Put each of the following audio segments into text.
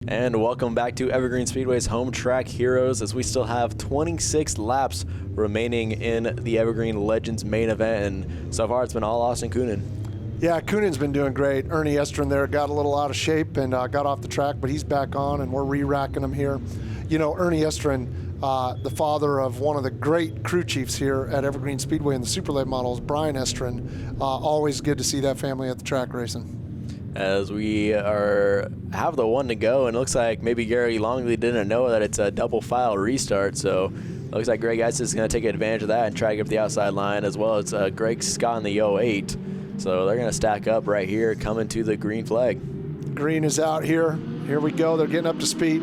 And welcome back to Evergreen Speedway's Home Track Heroes, as we still have 26 laps remaining in the Evergreen Legends main event, and so far it's been all Austin Kunin. Yeah, Kunin's been doing great. Ernie Estrin there got a little out of shape and got off the track, but he's back on, and we're re-racking him here. You know, Ernie Estrin, the father of one of the great crew chiefs here at Evergreen Speedway in the Super Late models, Brian Estrin. Always good to see that family at the track racing. As we have the one to go, and it looks like maybe Gary Longley didn't know that it's a double file restart, so it looks like Greg Estes is going to take advantage of that and try to get up the outside line, as well as Greg Scott in the 08. So they're going to stack up right here coming to the green flag. Green is out here. Here we go. They're getting up to speed.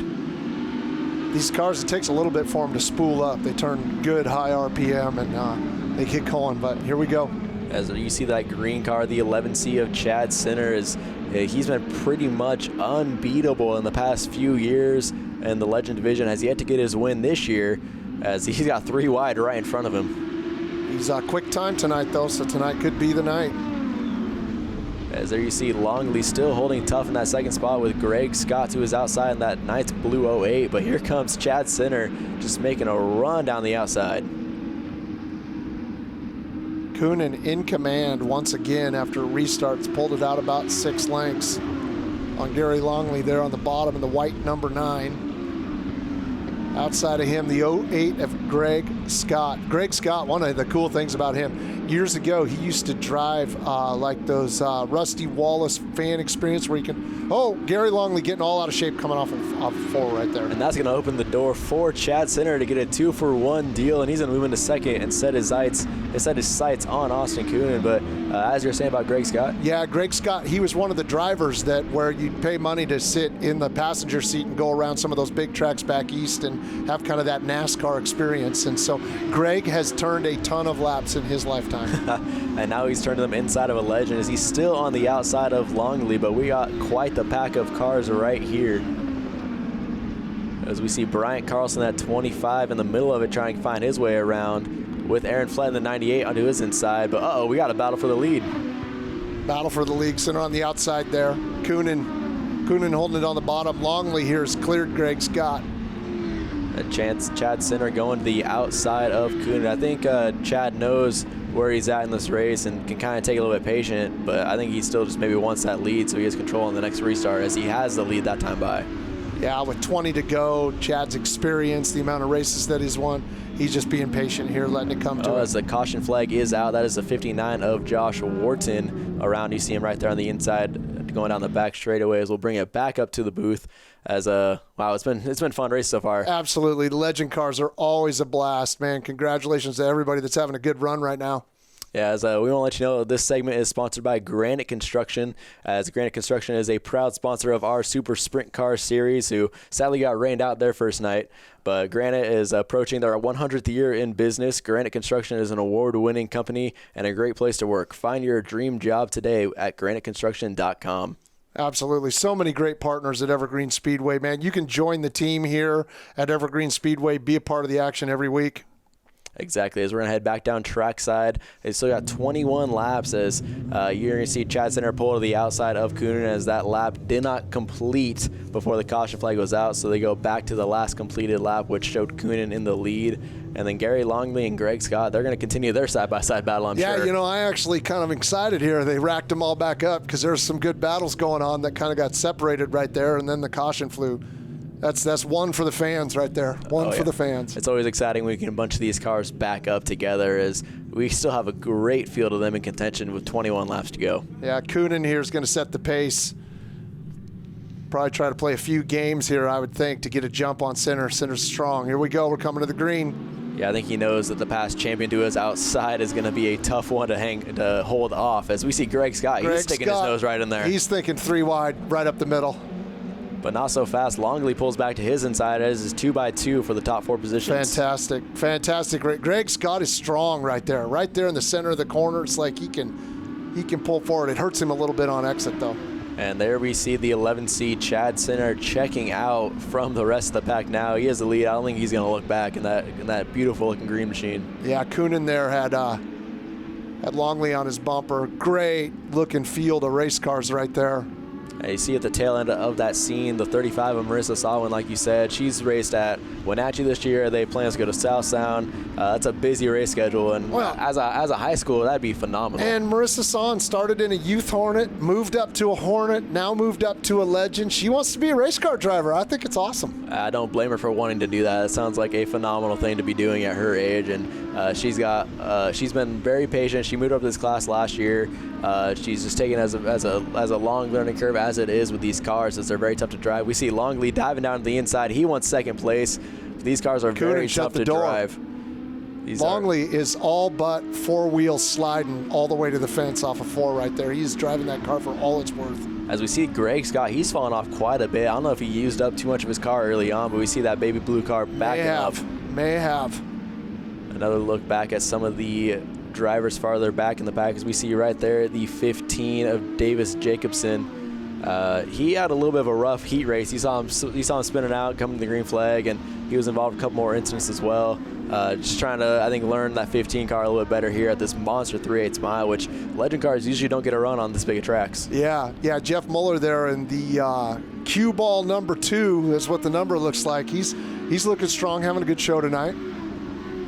These cars, it takes a little bit for them to spool up. They turn good high RPM and they get going, but here we go. As you see that green car, the 11C of Chad Sinner, he's been pretty much unbeatable in the past few years in the Legend Division. Has yet to get his win this year, as he's got 3 wide right in front of him. He's a quick time tonight, though, so tonight could be the night. As there you see Longley still holding tough in that second spot with Greg Scott to his outside in that nice blue 08, but here comes Chad Sinner just making a run down the outside. Kunin in command once again after restarts, pulled it out about 6 lengths on Gary Longley there on the bottom in the white number 9. Outside of him, the 08 of Greg Scott. Greg Scott, one of the cool things about him, years ago he used to drive like those Rusty Wallace fan experience where you can, Gary Longley getting all out of shape coming off of 4 right there. And that's going to open the door for Chad Sinner to get a 2-for-1 deal, and he's going to move into second and set his sights on Austin Kunin. But as you're saying about Greg Scott? Yeah, Greg Scott, he was one of the drivers that where you'd pay money to sit in the passenger seat and go around some of those big tracks back east and have kind of that NASCAR experience. And so Greg has turned a ton of laps in his lifetime. And now he's turned them inside of a Legend, as he's still on the outside of Longley, but we got quite the pack of cars right here. As we see Bryant Carlson at 25 in the middle of it, trying to find his way around with Aaron Flett in the 98 onto his inside. But we got a battle for the lead. Battle for the lead. Sinner on the outside there. Kunin holding it on the bottom. Longley here has cleared Greg Scott. Chad Sinner going to the outside of Kunin. I think Chad knows where he's at in this race and can kind of take it a little bit patient, but I think he still just maybe wants that lead so he has control in the next restart, as he has the lead that time by. Yeah, with 20 to go, Chad's experience, the amount of races that he's won, he's just being patient here, letting it come to him. As the caution flag is out, that is the 59 of Josh Wharton around. You see him right there on the inside going down the back straightaways. We'll bring it back up to the booth as wow, it's been fun race so far. Absolutely. The Legend cars are always a blast, man. Congratulations to everybody that's having a good run right now. Yeah, as we want to let you know, this segment is sponsored by Granite Construction, as Granite Construction is a proud sponsor of our Super Sprint Car Series, who sadly got rained out their first night. But Granite is approaching their 100th year in business. Granite Construction is an award-winning company and a great place to work. Find your dream job today at graniteconstruction.com. Absolutely. So many great partners at Evergreen Speedway, man. You can join the team here at Evergreen Speedway, be a part of the action every week. Exactly. As we're going to head back down trackside, they still got 21 laps, as you're going to see Chad Sinner pull to the outside of Kunin, as that lap did not complete before the caution flag was out. So they go back to the last completed lap, which showed Kunin in the lead. And then Gary Longley and Greg Scott, they're going to continue their side-by-side battle, I'm sure. Yeah, you know, I actually kind of excited here. They racked them all back up because there's some good battles going on that kind of got separated right there, and then the caution flew. That's one for the fans right there. One for the fans. It's always exciting when we can bunch these cars back up together, as we still have a great field of them in contention with 21 laps to go. Yeah, Kunin here is going to set the pace. Probably try to play a few games here, I would think, to get a jump on Sinner. Sinner's strong. Here we go. We're coming to the green. Yeah, I think he knows that the past champion to his outside is going to be a tough one to hold off. As we see Greg Scott, he's sticking his nose right in there. He's thinking 3 wide, right up the middle. But not so fast. Longley pulls back to his inside as his 2x2 for the top 4 positions. Fantastic. Greg Scott is strong right there in the center of the corner. It's like he can pull forward. It hurts him a little bit on exit, though. And there we see the 11C Chad Sinner checking out from the rest of the pack now. He has the lead. I don't think he's going to look back in that beautiful looking green machine. Yeah, Kunin there had Longley on his bumper. Great looking field of race cars right there. And you see at the tail end of that scene, the 35 of Marissa Sawin, like you said, she's raced at Wenatchee this year. They plan to go to South Sound. It's a busy race schedule, and as a high school, that'd be phenomenal. And Marissa Sawin started in a youth Hornet, moved up to a Hornet, now moved up to a Legend. She wants to be a race car driver. I think it's awesome. I don't blame her for wanting to do that. It sounds like a phenomenal thing to be doing at her age, and she's been very patient. She moved up to this class last year. She's just taking it as a long learning curve, as it is with these cars, as they're very tough to drive. We see Longley diving down to the inside. He wants second place. These cars are very tough to drive. Longley is all but four-wheel sliding all the way to the fence off of 4 right there. He's driving that car for all it's worth. As we see Greg Scott, he's fallen off quite a bit. I don't know if he used up too much of his car early on, but we see that baby blue car backing up. May have. Another look back at some of the drivers farther back in the pack, as we see right there the 15 of Davis Jacobson. He had a little bit of a rough heat race. You saw him spinning out, coming to the green flag, and he was involved in a couple more incidents as well. Just trying to, I think, learn that 15 car a little bit better here at this monster 3/8 mile, which Legend cars usually don't get a run on this big of tracks. Yeah, Jeff Muller there in the cue ball number 2 is what the number looks like. He's looking strong, having a good show tonight.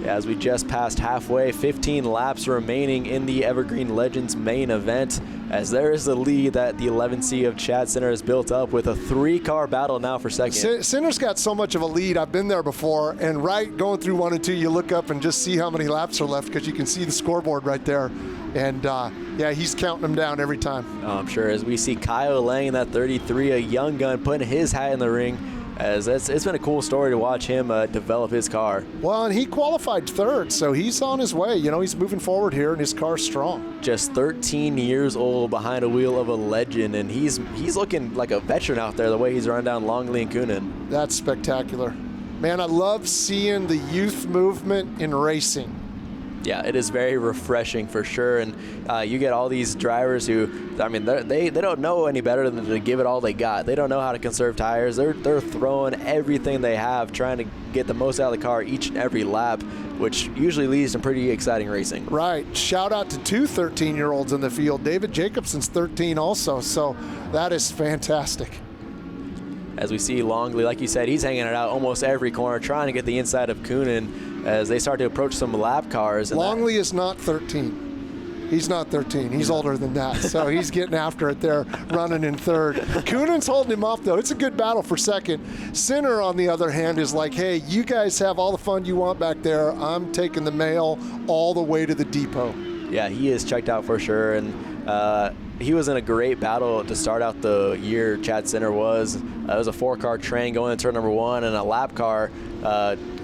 Yeah, as we just passed halfway, 15 laps remaining in the Evergreen Legends main event, as there is the lead that the 11C of Chad Sinner has built up with a 3-car battle now for second. Sinner's got so much of a lead. I've been there before, and right going through 1 and 2, you look up and just see how many laps are left, because you can see the scoreboard right there. And yeah, he's counting them down every time. I'm sure, as we see Kyle Lang in that 33, a young gun, putting his hat in the ring. As it's been a cool story to watch him develop his car. Well, and he qualified 3rd, so he's on his way. You know, he's moving forward here, and his car's strong. Just 13 years old behind a wheel of a Legend, and he's looking like a veteran out there, the way he's running down Longley and Coonan. That's spectacular. Man, I love seeing the youth movement in racing. Yeah, it is very refreshing for sure, and you get all these drivers who, I mean, they don't know any better than to give it all they got. They don't know how to conserve tires. They're throwing everything they have, trying to get the most out of the car each and every lap, which usually leads to pretty exciting racing. Right. Shout out to 2 13-year-olds in the field. David Jacobson's 13 also, so that is fantastic. As we see Longley, like you said, he's hanging it out almost every corner, trying to get the inside of Coonan as they start to approach some lap cars. And Longley is not 13. He's not 13. He's older than that. So he's getting after it there, running in 3rd. Coonan's holding him off, though. It's a good battle for 2nd. Sinner, on the other hand, is like, hey, you guys have all the fun you want back there. I'm taking the mail all the way to the depot. Yeah, he is checked out for sure. And he was in a great battle to start out the year. Chad Sinner was. It was a 4-car train going into turn number 1, and a lap car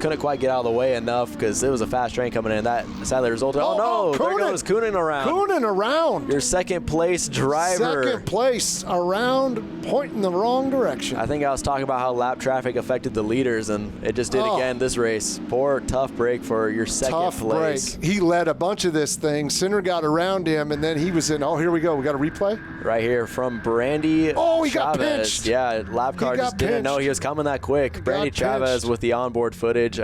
couldn't quite get out of the way enough because it was a fast train coming in. That sadly resulted. Oh no! There goes Coonan around. Coonan around. Your 2nd place driver. 2nd place around, pointing the wrong direction. I think I was talking about how lap traffic affected the leaders, and it just did again this race. Poor tough break for your 2nd place. Break. He led a bunch of this thing. Sinner got around him, and then he was in. Oh, here we go. We got a replay right here from Brandy. Oh, he Chavez. got pinched. Yeah, lap car just didn't know he was coming that quick. Brandy Chavez with the onboard footage.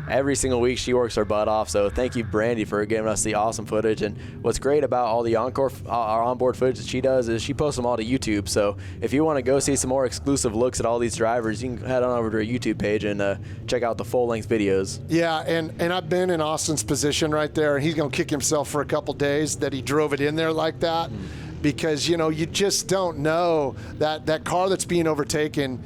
Every single week she works her butt off, so thank you, Brandy, for giving us the awesome footage. And what's great about all the our onboard footage that she does is she posts them all to YouTube. So if you want to go see some more exclusive looks at all these drivers, you can head on over to her YouTube page and check out the full-length videos. Yeah, and I've been in Austin's position right there, and he's going to kick himself for a couple days that he drove it in there like that. Because, you know, you just don't know that car that's being overtaken.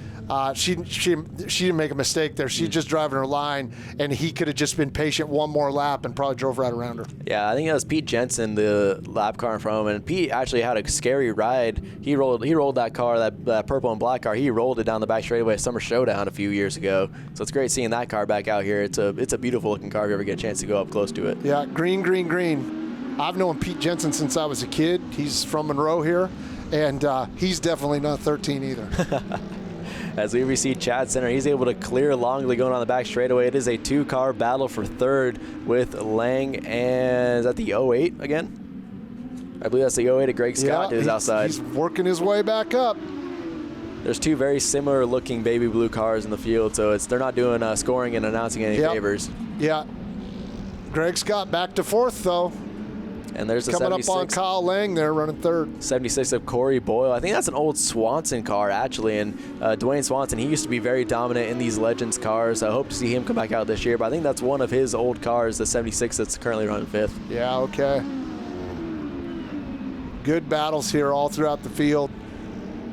She didn't make a mistake there. She's just driving her line, and he could have just been patient one more lap and probably drove right around her. Yeah, I think it was Pete Jensen, the lap car in front of him, and Pete actually had a scary ride. He rolled that car, that purple and black car. He rolled it down the back straightaway at Summer Showdown a few years ago. So it's great seeing that car back out here. It's a beautiful looking car if you ever get a chance to go up close to it. Yeah, green, green, green. I've known Pete Jensen since I was a kid. He's from Monroe here, and he's definitely not 13 either. As we see Chad Sinner, he's able to clear Longley going on the back straightaway. It is a 2-car battle for 3rd with Lang, and is that the 08 again? I believe that's the 08 of Greg Scott to his outside. He's working his way back up. There's 2 very similar looking baby blue cars in the field, so they're not doing scoring and announcing any favors. Yeah. Greg Scott back to 4th, though. And there's a coming 76. up on Kyle Lang there running third. 76 of Corey Boyle. I think that's an old Swanson car, actually. And Dwayne Swanson, he used to be very dominant in these Legends cars. I hope to see him come back out this year. But I think that's one of his old cars, the 76 that's currently running fifth. Yeah, okay. Good battles here all throughout the field.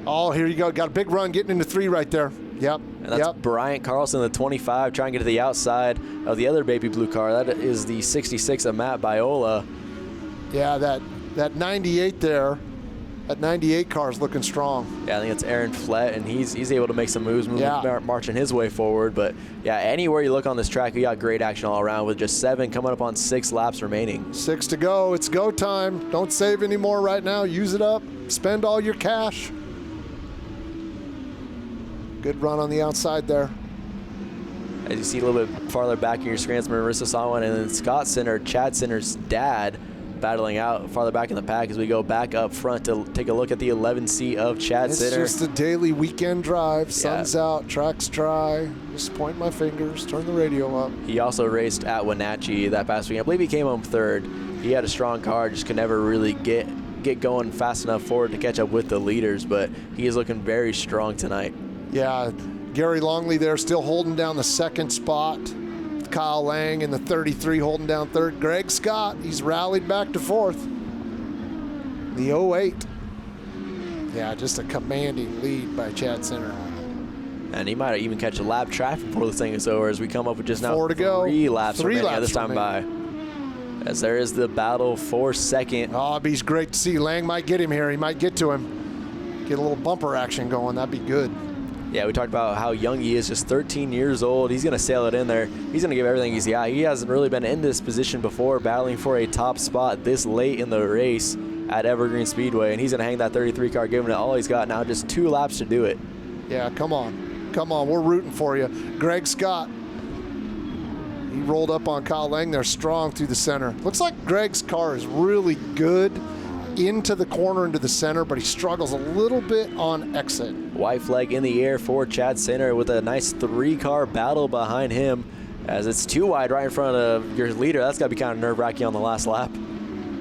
Oh, here you go. Got a big run getting into 3 right there. Yep. And that's Bryant Carlson, the 25, trying to get to the outside of the other baby blue car. That is the 66 of Matt Biola. Yeah, that 98 there, that 98 car is looking strong. Yeah, I think it's Aaron Flett, and he's able to make some moves, marching his way forward. But, yeah, anywhere you look on this track, you got great action all around with just 7 coming up on 6 laps remaining. 6 to go. It's go time. Don't save any more right now. Use it up. Spend all your cash. Good run on the outside there. As you see a little bit farther back in your screen, it's Marissa Sawan and then Scott Center, Chad Center's dad, battling out farther back in the pack as we go back up front to take a look at the 11C of Chad Center. It's just a daily weekend drive. Sun's out, track's dry. Just point my fingers, turn the radio up. He also raced at Wenatchee that past weekend. I believe he came home third. He had a strong car, just could never really get going fast enough forward to catch up with the leaders, but he is looking very strong tonight. Yeah, Gary Longley there still holding down the second spot. Kyle Lang in the 33 holding down third. Greg Scott, he's rallied back to fourth. The 08. Yeah, just a commanding lead by Chad Center. And he might even catch a lap traffic before this thing is over as we come up with just now 4 to go. 3 laps remaining at this time remaining. by. As there is the battle for second. Oh, it'd be great to see. Lang might get him here. He might get to him. Get a little bumper action going. That'd be good. Yeah, we talked about how young he is, just 13 years old. He's going to sail it in there. He's going to give everything he's got. He hasn't really been in this position before, battling for a top spot this late in the race at Evergreen Speedway, and he's going to hang that 33 car, giving it all he's got now. Just 2 laps to do it. Yeah, come on. Come on. We're rooting for you. Greg Scott, he rolled up on Kyle Lang there strong through the center. Looks like Greg's car is really good into the corner, into the center, but he struggles a little bit on exit. White flag in the air for Chad Center with a nice 3-car battle behind him as it's too wide right in front of your leader. That's got to be kind of nerve-wracking on the last lap.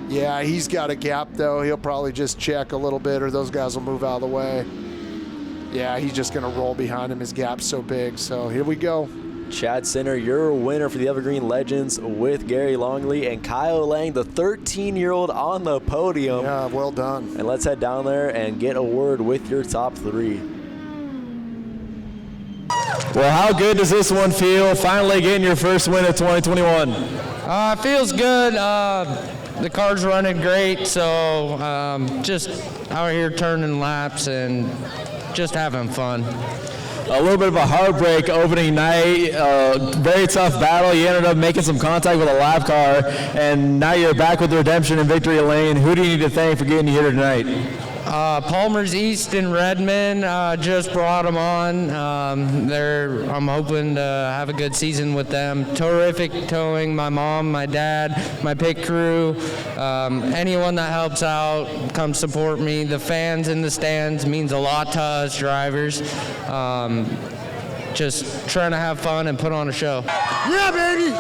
Yeah, he's got a gap, though. He'll probably just check a little bit or those guys will move out of the way. Yeah, he's just going to roll behind him. His gap's so big, so here we go. Chad Center, your winner for the Evergreen Legends with Gary Longley and Kyle Lang, the 13-year-old on the podium. Yeah, well done. And let's head down there and get a word with your top 3. Well, how good does this one feel, finally getting your first win of 2021? It feels good. The car's running great, so just out here turning laps and just having fun. A little bit of a heartbreak opening night, very tough battle. You ended up making some contact with a lap car, and now you're back with redemption in victory lane. Who do you need to thank for getting you here tonight? Palmer's East and Redmond just brought them on. I'm hoping to have a good season with them. Terrific towing. My mom, my dad, my pit crew, anyone that helps out, come support me. The fans in the stands means a lot to us drivers. Just trying to have fun and put on a show. Yeah, baby!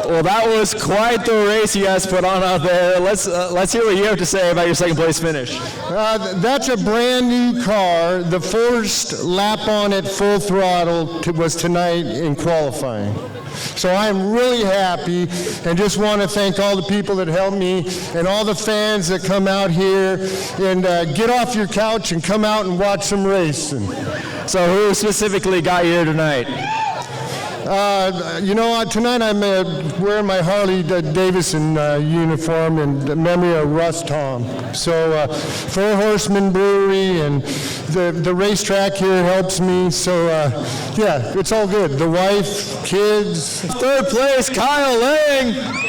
Well, that was quite the race you guys put on out there. Let's hear what you have to say about your second place finish. That's a brand new car. The first lap on it full throttle was tonight in qualifying. So I'm really happy and just want to thank all the people that helped me and all the fans that come out here and get off your couch and come out and watch some racing. So who specifically got you here tonight? Tonight I'm wearing my Harley Davidson uniform in memory of Russ Tom. So Four Horsemen Brewery and the racetrack here helps me. So yeah, it's all good. The wife, kids. Third place, Kyle Lang.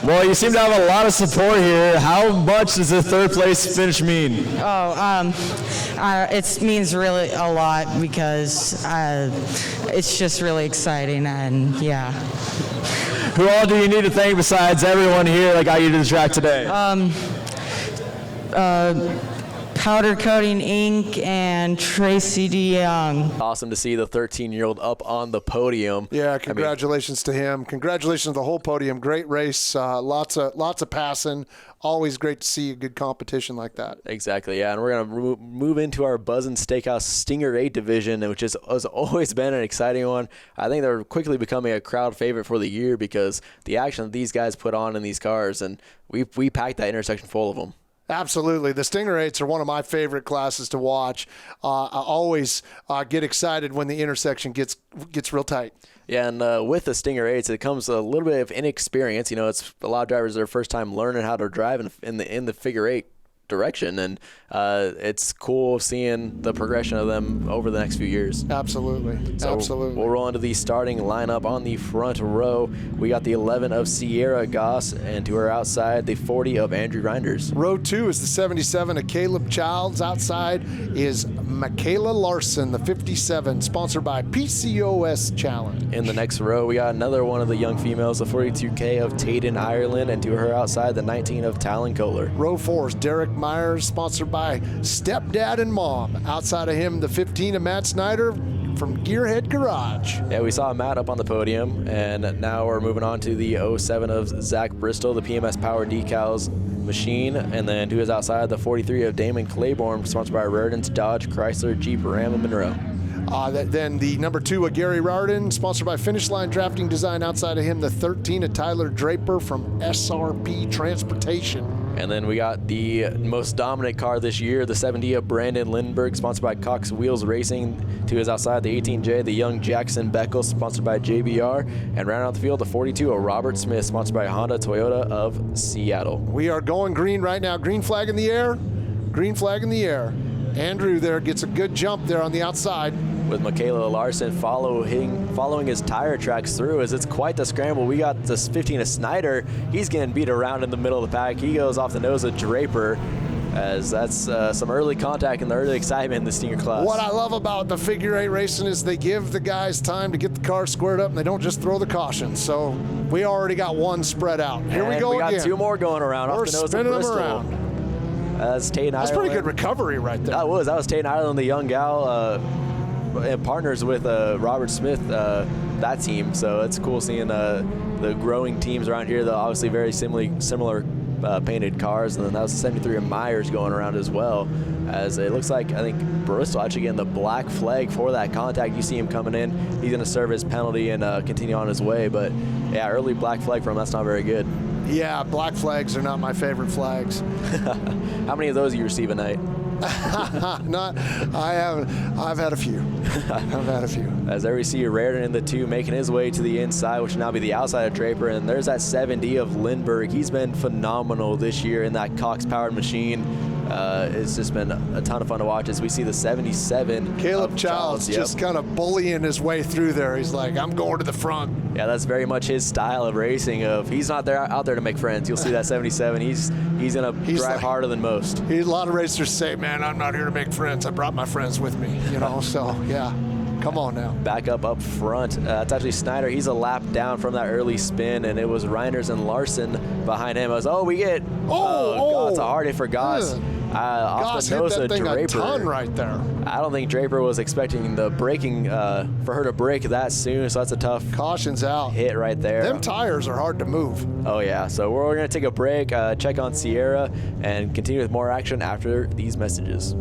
Well, you seem to have a lot of support here. How much does the third place finish mean? It means really a lot because it's just really exciting, and yeah. Who all do you need to thank besides everyone here that got you to the track today? Powder Coating Inc. and Tracy DeYoung. Awesome to see the 13-year-old up on the podium. Yeah, congratulations to him. Congratulations to the whole podium. Great race. Lots of passing. Always great to see a good competition like that. Exactly, yeah. And we're going to move into our Buzzin' Steakhouse Stinger 8 division, which has always been an exciting one. I think they're quickly becoming a crowd favorite for the year because the action that these guys put on in these cars, and we packed that intersection full of them. Absolutely. The Stinger 8s are one of my favorite classes to watch. I always get excited when the intersection gets real tight. Yeah, and with the Stinger 8s, it comes a little bit of inexperience. You know, it's a lot of drivers their first time learning how to drive in the figure 8 direction, and it's cool seeing the progression of them over the next few years. Absolutely. So Absolutely. We'll roll into the starting lineup. On the front row, we got the 11 of Sierra Goss, and to her outside, the 40 of Andrew Reinders. Row 2 is the 77 of Caleb Childs. Outside is Michaela Larson, the 57, sponsored by PCOS Challenge. In the next row, we got another one of the young females, the 42K of Tayden Ireland, and to her outside, the 19 of Talon Kohler. Row 4 is Derek Myers, sponsored by Stepdad and Mom. Outside of him, the 15 of Matt Snyder from Gearhead Garage. Yeah, we saw Matt up on the podium, and now we're moving on to the 07 of Zach Bristol, the PMS Power Decals machine, and then to his outside, the 43 of Damon Claiborne, sponsored by Raritan's Dodge, Chrysler, Jeep, Ram, and Monroe. Then the number 2 of Gary Raritan, sponsored by Finish Line Drafting Design. Outside of him, the 13 of Tyler Draper from SRP Transportation. And then we got the most dominant car this year, the 70 of Brandon Lindbergh, sponsored by Cox Wheels Racing. To his outside, the 18J, the young Jackson Beckel, sponsored by JBR. And rounding out the field, the 42 of Robert Smith, sponsored by Honda Toyota of Seattle. We are going green right now. Green flag in the air. Green flag in the air. Andrew there gets a good jump there on the outside. With Michaela Larson following his tire tracks through, as it's quite the scramble. We got this 15 of Snyder. He's getting beat around in the middle of the pack. He goes off the nose of Draper, as that's some early contact and the early excitement in the Stinger class. What I love about the figure 8 racing is they give the guys time to get the car squared up, and they don't just throw the caution. So we already got one spread out. Here we go again. We got two more going around We're off the nose of spinning them Bristol. around. That's Tayden Ireland. That's pretty good recovery right there. That was Tayden Ireland, the young gal, and partners with Robert Smith, that team. So it's cool seeing the growing teams around here. They're obviously very similar painted cars, and then that was the 73 of Myers going around as well. As it looks like, I think Bristol actually getting the black flag for that contact. You see him coming in. He's going to serve his penalty and continue on his way. But yeah, early black flag for him. That's not very good. Yeah, black flags are not my favorite flags. How many of those do you receive a night? I've had a few. I've had a few. As there we see Raritan in the 2 making his way to the inside, which will now be the outside of Draper. And there's that 70 of Lindbergh. He's been phenomenal this year in that Cox-powered machine. It's just been a ton of fun to watch as we see the 77. Caleb Childs just kind of bullying his way through there. He's like, I'm going to the front. Yeah, that's very much his style of racing. He's not out there to make friends. You'll see that 77. He's going to drive harder than most. A lot of racers say, man, I'm not here to make friends. I brought my friends with me, so yeah. Come on now. Back up front. It's actually Snyder. He's a lap down from that early spin, and it was Reinders and Larson behind him. It's a hard hit for Goss. Goss hit that thing a ton right there. I don't think Draper was expecting the braking for her to brake that soon, so that's a tough caution's out hit right there. Them tires are hard to move. Oh yeah, so we're going to take a break, check on Sierra, and continue with more action after these messages.